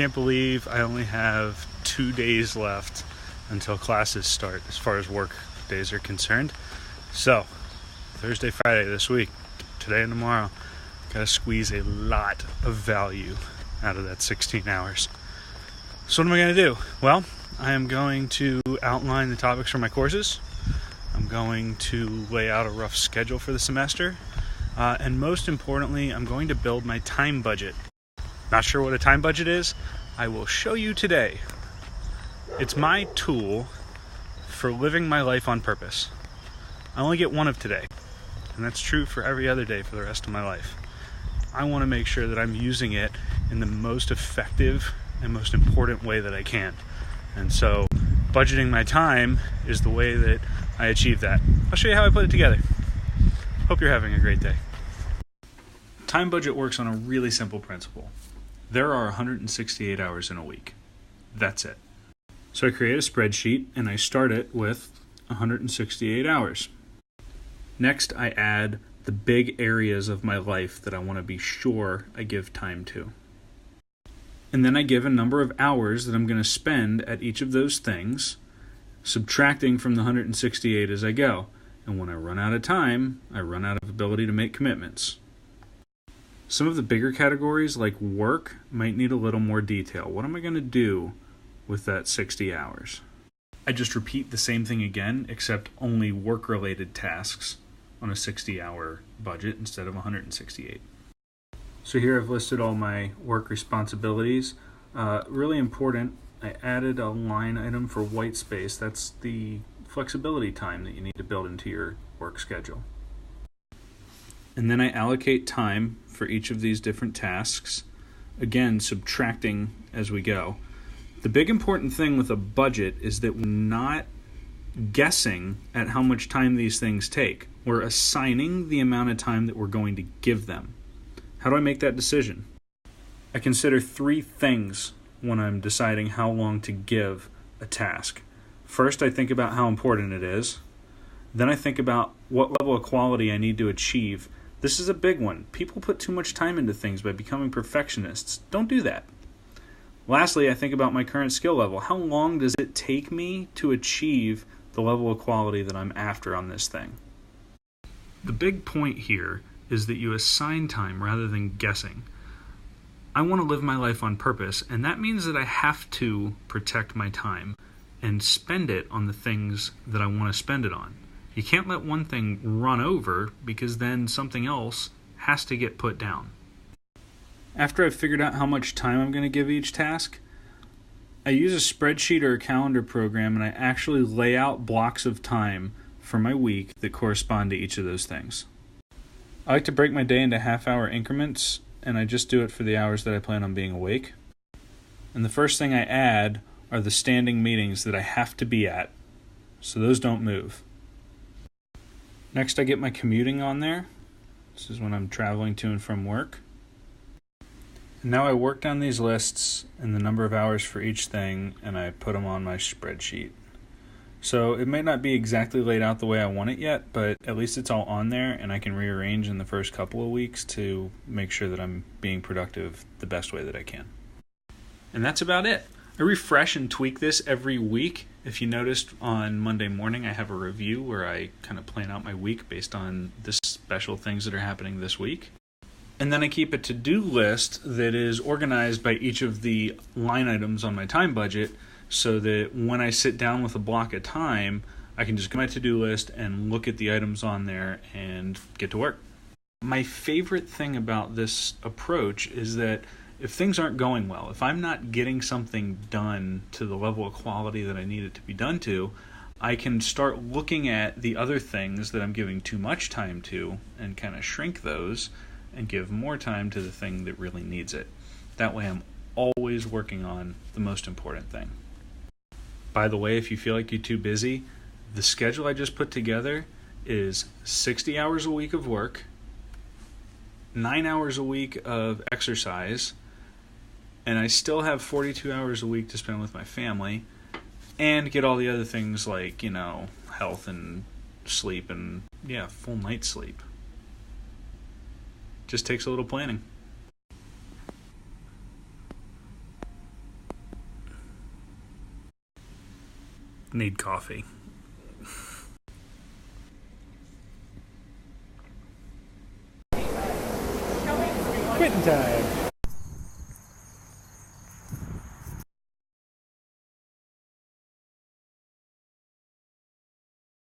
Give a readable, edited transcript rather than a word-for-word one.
can't believe I only have 2 days left until classes start as far as work days are concerned. So, Thursday, Friday this week, today and tomorrow, gotta squeeze a lot of value out of that 16 hours. So what am I going to do? Well, I am going to outline the topics for my courses. I'm going to lay out a rough schedule for the semester. And most importantly, I'm going to build my time budget. Not sure what a time budget is? I will show you today. It's my tool for living my life on purpose. I only get one of today, and that's true for every other day for the rest of my life. I want to make sure that I'm using it in the most effective and most important way that I can. And so budgeting my time is the way that I achieve that. I'll show you how I put it together. Hope you're having a great day. Time budget works on a really simple principle. There are 168 hours in a week. That's it. So I create a spreadsheet and I start it with 168 hours. Next, I add the big areas of my life that I want to be sure I give time to. And then I give a number of hours that I'm going to spend at each of those things, subtracting from the 168 as I go. And when I run out of time, I run out of ability to make commitments. Some of the bigger categories, like work, might need a little more detail. What am I going to do with that 60 hours? I just repeat the same thing again, except only work-related tasks on a 60-hour budget instead of 168. So here I've listed all my work responsibilities. Really important, I added a line item for white space. That's the flexibility time that you need to build into your work schedule. And then I allocate time for each of these different tasks, again, subtracting as we go. The big important thing with a budget is that we're not guessing at how much time these things take. We're assigning the amount of time that we're going to give them. How do I make that decision? I consider 3 things when I'm deciding how long to give a task. First, I think about how important it is. Then I think about what level of quality I need to achieve. This is a big one. People put too much time into things by becoming perfectionists. Don't do that. Lastly, I think about my current skill level. How long does it take me to achieve the level of quality that I'm after on this thing? The big point here is that you assign time rather than guessing. I want to live my life on purpose, and that means that I have to protect my time and spend it on the things that I want to spend it on. You can't let one thing run over because then something else has to get put down. After I've figured out how much time I'm going to give each task, I use a spreadsheet or a calendar program and I actually lay out blocks of time for my week that correspond to each of those things. I like to break my day into half-hour increments, and I just do it for the hours that I plan on being awake. And the first thing I add are the standing meetings that I have to be at, so those don't move. Next, I get my commuting on there. This is when I'm traveling to and from work. And now I work down these lists and the number of hours for each thing, and I put them on my spreadsheet. So it may not be exactly laid out the way I want it yet, but at least it's all on there, and I can rearrange in the first couple of weeks to make sure that I'm being productive the best way that I can. And that's about it. I refresh and tweak this every week. If you noticed, on Monday morning I have a review where I kind of plan out my week based on the special things that are happening this week. And then I keep a to-do list that is organized by each of the line items on my time budget, so that when I sit down with a block of time, I can just go to my to-do list and look at the items on there and get to work. My favorite thing about this approach is that if things aren't going well, if I'm not getting something done to the level of quality that I need it to be done to, I can start looking at the other things that I'm giving too much time to and kind of shrink those and give more time to the thing that really needs it. That way I'm always working on the most important thing. By the way, if you feel like you're too busy, the schedule I just put together is 60 hours a week of work, 9 hours a week of exercise, and I still have 42 hours a week to spend with my family and get all the other things like, health and sleep and, full night's sleep. Just takes a little planning. need coffee. Quitting time.